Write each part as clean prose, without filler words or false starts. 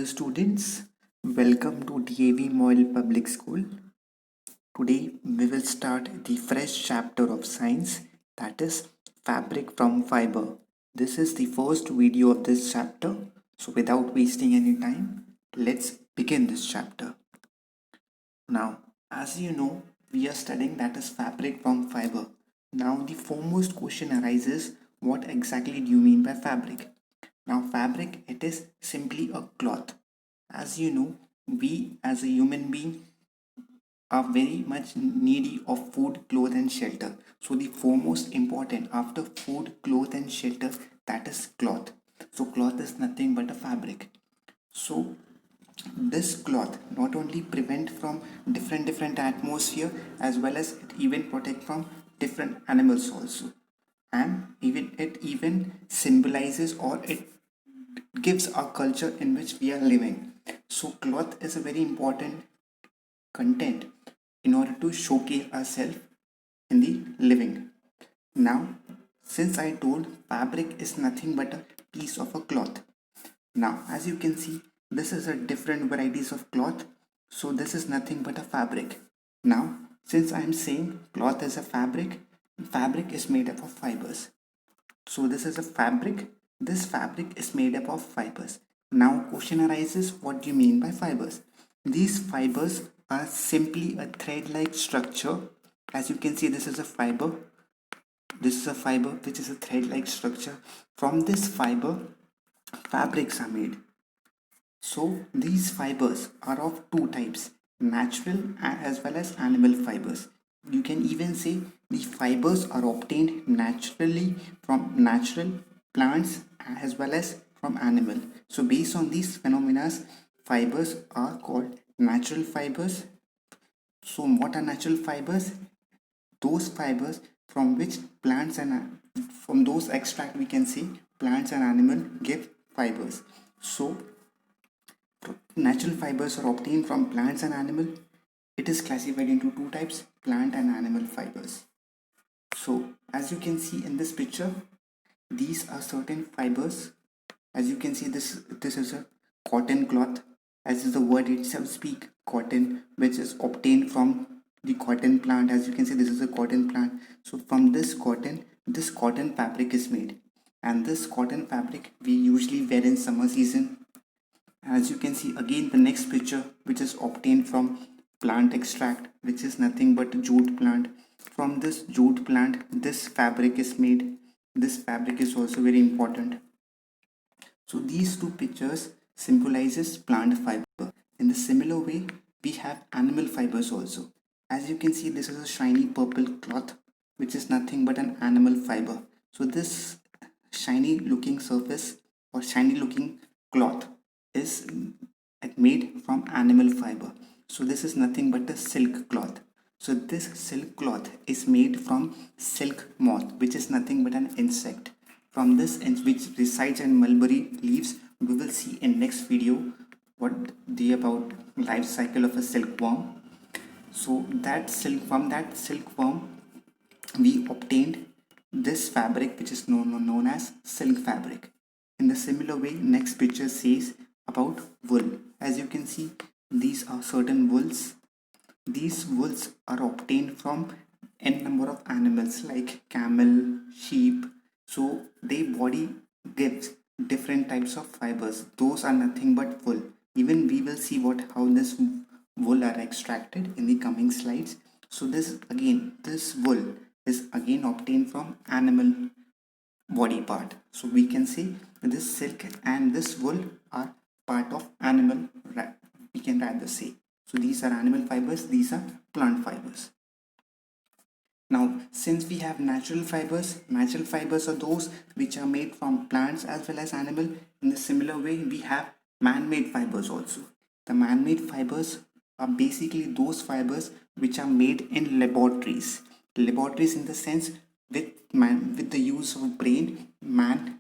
Dear students, welcome to DAV Model Public School. Today we will start the fresh chapter of science, that is fabric from fiber. This is the first video of this chapter, so without wasting any time, let's begin this chapter. Now, as you know, we are studying that is fabric from fiber. Now the foremost question arises, what exactly do you mean by fabric? Now fabric, it is simply a cloth. As you know, we as a human being are very much needy of food, clothes and shelter. So the foremost important after food, clothes and shelter, that is cloth. So cloth is nothing but a fabric. So this cloth not only prevent from different atmosphere, as well as it even protect from different animals also, and even it even symbolizes or it gives our culture in which we are living. So cloth is a very important content in order to showcase ourselves in the living. Now, since I told fabric is nothing but a piece of a cloth. Now, as you can see, this is a different varieties of cloth. So this is nothing but a fabric. Now, since I am saying cloth is a fabric is made up of fibers. So this is a fabric. This fabric is made up of fibers. Now question arises, what do you mean by fibers? These fibers are simply a thread-like structure. As you can see, this is a fiber. This is a fiber which is a thread-like structure. From this fiber, fabrics are made. So these fibers are of two types, natural as well as animal fibers. You can even say the fibers are obtained naturally from natural plants as well as from animal. So based on these phenomena, fibers are called natural fibers. So what are natural fibers? Those fibers from which plants and from those extract we can say plants and animal give fibers. So natural fibers are obtained from plants and animal. It is classified into two types, plant and animal fibers. So as you can see in this picture, these are certain fibers. As you can see, this is a cotton cloth, as is the word itself speak, cotton, which is obtained from the cotton plant. As you can see, this is a cotton plant. So from this cotton fabric is made, and this cotton fabric we usually wear in summer season. As you can see again the next picture, which is obtained from plant extract, which is nothing but jute plant. From this jute plant this fabric is made. This fabric is also very important. So these two pictures symbolizes plant fiber. In the similar way, we have animal fibers also. As you can see, this is a shiny purple cloth, which is nothing but an animal fiber. So this shiny looking surface or shiny looking cloth is made from animal fiber. So this is nothing but a silk cloth. So this silk cloth is made from silk moth, which is nothing but an insect. From this, which resides in mulberry leaves, we will see in next video what the about life cycle of a silkworm. So that silk, from that silkworm we obtained this fabric, which is known as silk fabric. In the similar way, next picture says about wool. As you can see, these are certain wools. These wools are obtained from n number of animals like camel, sheep. So their body gives different types of fibers. Those are nothing but wool. Even we will see what how this wool are extracted in the coming slides. So this wool is again obtained from animal body part. So we can say this silk and this wool are part of animal, we can rather say. So these are animal fibers, these are plant fibers. Now, since we have natural fibers are those which are made from plants as well as animal. In the similar way, we have man-made fibers also. The man-made fibers are basically those fibers which are made in laboratories. Laboratories in the sense with the use of brain, man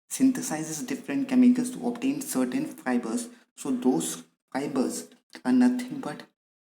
synthesizes different chemicals to obtain certain fibers. So those fibers are nothing but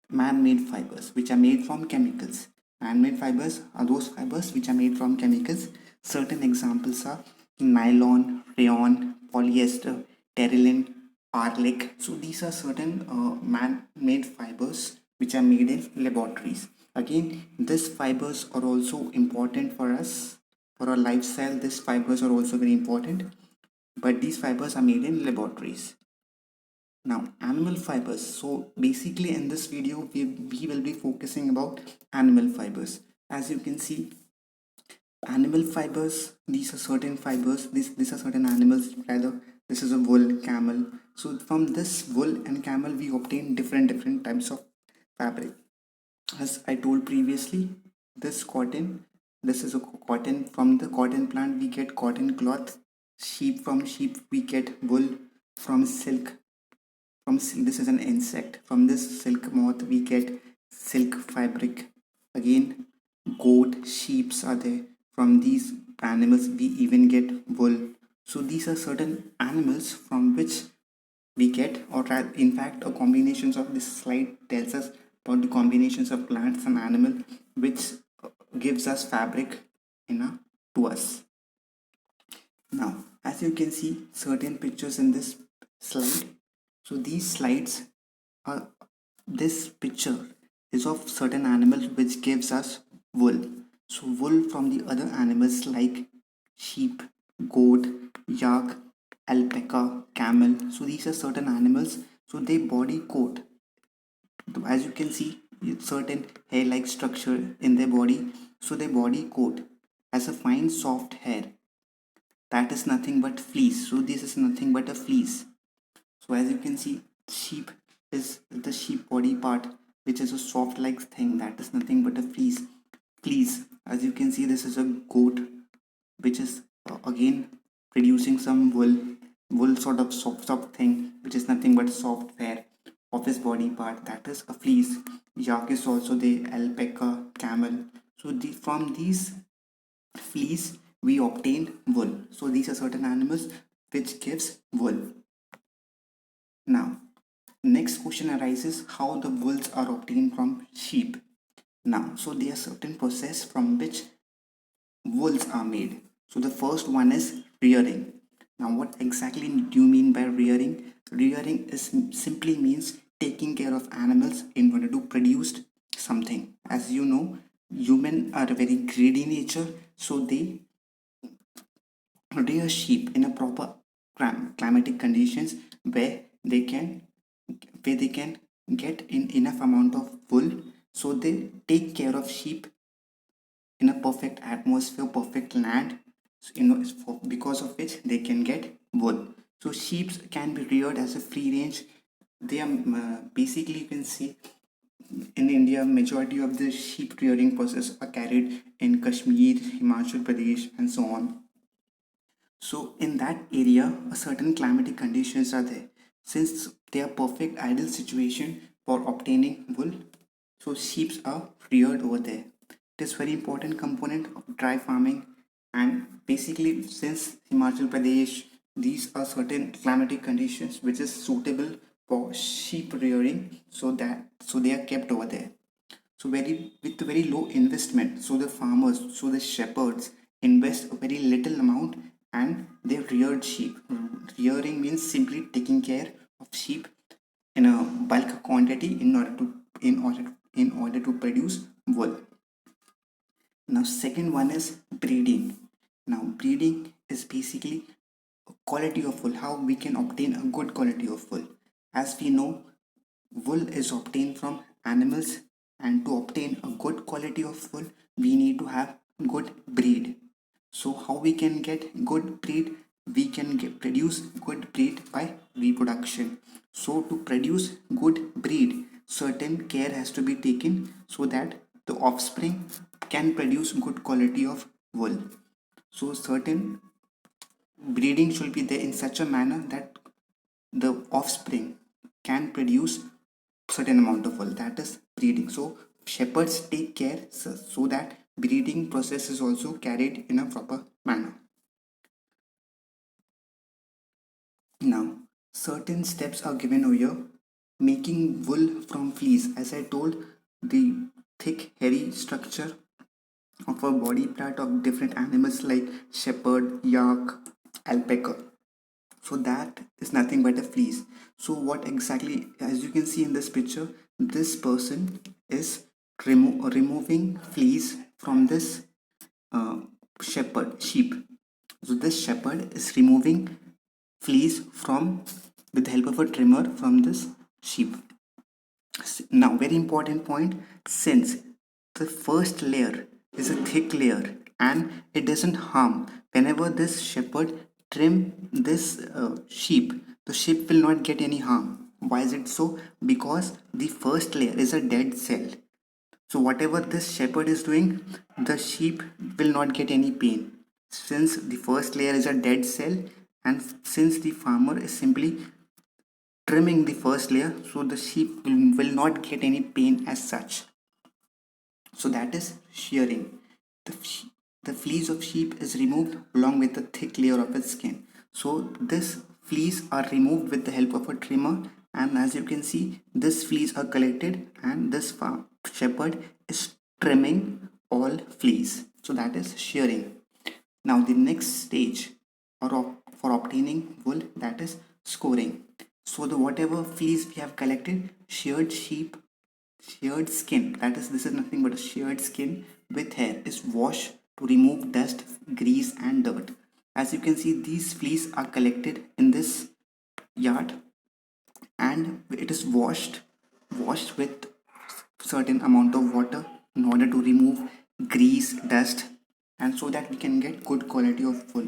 man-made fibers which are made from chemicals. Man-made fibers are those fibers which are made from chemicals. Certain examples are nylon, rayon, polyester, terylene, Arlic. So these are certain man-made fibers which are made in laboratories. Again, these fibers are also important for us, for our lifestyle. These fibers are also very important, but these fibers are made in laboratories. Now, animal fibers. So basically in this video, we will be focusing about animal fibers. As you can see, animal fibers, these are certain fibers, these are certain animals, rather this is a wool, camel. So from this wool and camel we obtain different types of fabric. As I told previously, this cotton, this is a cotton. From the cotton plant we get cotton cloth. Sheep, from sheep we get wool. From silk, this is an insect, from this silk moth we get silk fabric. Again, goat, sheeps are there. From these animals we even get wool. So these are certain animals from which we get, or in fact a combinations of this slide tells us about the combinations of plants and animal which gives us fabric to us. Now, as you can see certain pictures in this slide. So these slides are, this picture is of certain animals which gives us wool. So wool from the other animals like sheep, goat, yak, alpaca, camel. So these are certain animals. So they body coat, as you can see, certain hair-like structure in their body. So their body coat has a fine soft hair, that is nothing but fleece. So this is nothing but a fleece. So as you can see, sheep is the sheep body part, which is a soft like thing, that is nothing but a fleece. Fleece, as you can see, this is a goat, which is again producing some wool sort of soft thing, which is nothing but soft hair of his body part, that is a fleece. Yak is also the alpaca, camel. So from these fleece we obtain wool. So these are certain animals which gives wool. Now, next question arises, how the wools are obtained from sheep. Now, so there are certain process from which wools are made. So the first one is rearing. Now, what exactly do you mean by rearing? Rearing is simply means taking care of animals in order to produce something. As you know, humans are a very greedy nature, so they rear sheep in a proper climatic conditions where they can get in enough amount of wool. So they take care of sheep in a perfect atmosphere, perfect land, so, because of which they can get wool. So sheep can be reared as a free range. They are basically, you can see in India majority of the sheep rearing process are carried in Kashmir, Himachal Pradesh and so on. So in that area, a certain climatic conditions are there. Since they are perfect ideal situation for obtaining wool, so sheep are reared over there. It is very important component of dry farming, and basically since Himachal Pradesh, these are certain climatic conditions which is suitable for sheep rearing, so they are kept over there. So very with very low investment, so the farmers, so the shepherds invest a very little amount and they reared sheep. Rearing means simply taking care of sheep in a bulk quantity in order to produce wool. Now second one is breeding. Now breeding is basically quality of wool, how we can obtain a good quality of wool. As we know, wool is obtained from animals, and to obtain a good quality of wool we need to have good breed. So how we can get good breed? We can produce good breed by reproduction. So to produce good breed, certain care has to be taken so that the offspring can produce good quality of wool. So certain breeding should be there in such a manner that the offspring can produce certain amount of wool, that is breeding. So shepherds take care so that breeding process is also carried in a proper manner. Now certain steps are given over here. Making wool from fleece, as I told, the thick hairy structure of a body part of different animals like shepherd, yak, alpaca. So that is nothing but a fleece. So what exactly, as you can see in this picture, this person is removing fleece from this uh, sheep. So this shepherd is removing fleece from, with the help of a trimmer, from this sheep. Now, very important point, since the first layer is a thick layer and it doesn't harm, whenever this shepherd trim this sheep, the sheep will not get any harm. Why is it so? Because the first layer is a dead cell. So whatever this shepherd is doing, the sheep will not get any pain, since the first layer is a dead cell, and since the farmer is simply trimming the first layer, so the sheep will not get any pain as such. So that is shearing. The fleece of sheep is removed along with the thick layer of its skin. So this fleece are removed with the help of a trimmer, and as you can see, this fleece are collected and this shepherd is trimming all fleece. So that is shearing. Now the next stage for obtaining wool, that is scoring. So the whatever fleece we have collected, sheared skin, that is, this is nothing but a sheared skin with hair, is washed to remove dust, grease and dirt. As you can see, these fleece are collected in this yard and it is washed with certain amount of water in order to remove grease, dust, and so that we can get good quality of wool.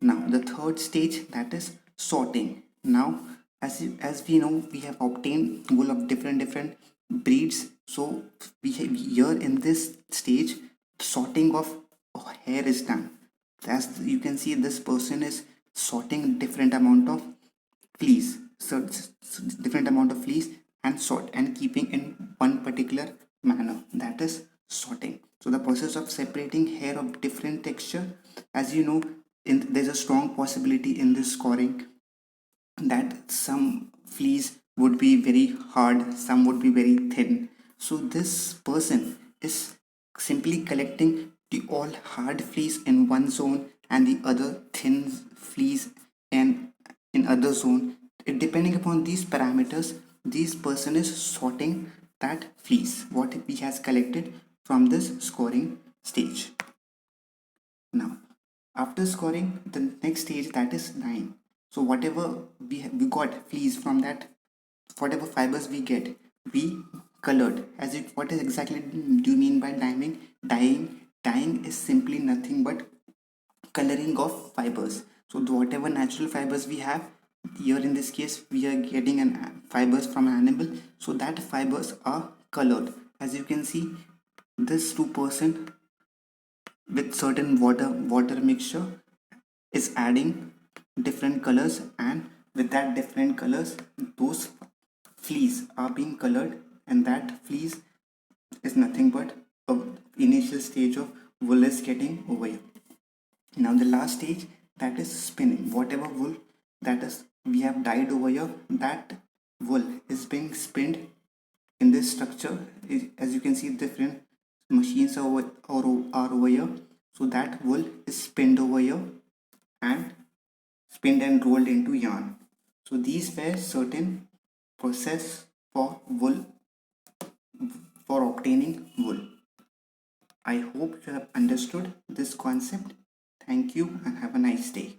Now the third stage, that is sorting. Now as we know, we have obtained wool of different breeds. So we have here in this stage, sorting of hair is done. As you can see, this person is sorting different amount of fleece, so different amount of fleece, and sort and keeping in one particular manner, that is sorting. So the process of separating hair of different texture, as you know, there's a strong possibility in this scoring that some fleece would be very hard, some would be very thin. So this person is simply collecting the all hard fleece in one zone and the other thin fleece in other zone. Depending upon these parameters, this person is sorting that fleece what he has collected from this scoring stage. Now, after scoring, the next stage, that is dyeing. So whatever we got fleece from that, whatever fibers we get, we colored. As it, what is exactly do you mean by dyeing? Dyeing is simply nothing but coloring of fibers. So whatever natural fibers we have, here in this case we are getting an fibers from an animal, so that fibers are colored. As you can see, this 2% with certain water mixture is adding different colors, and with that different colors, those fleece are being colored, and that fleece is nothing but a initial stage of wool is getting over here. Now the last stage, that is spinning. Whatever wool that is we have dyed over here, that wool is being spinned in this structure. As you can see, different machines are over here. So that wool is spinned over here and spinned and rolled into yarn. So these were certain process for wool, for obtaining wool. I hope you have understood this concept. Thank you and have a nice day.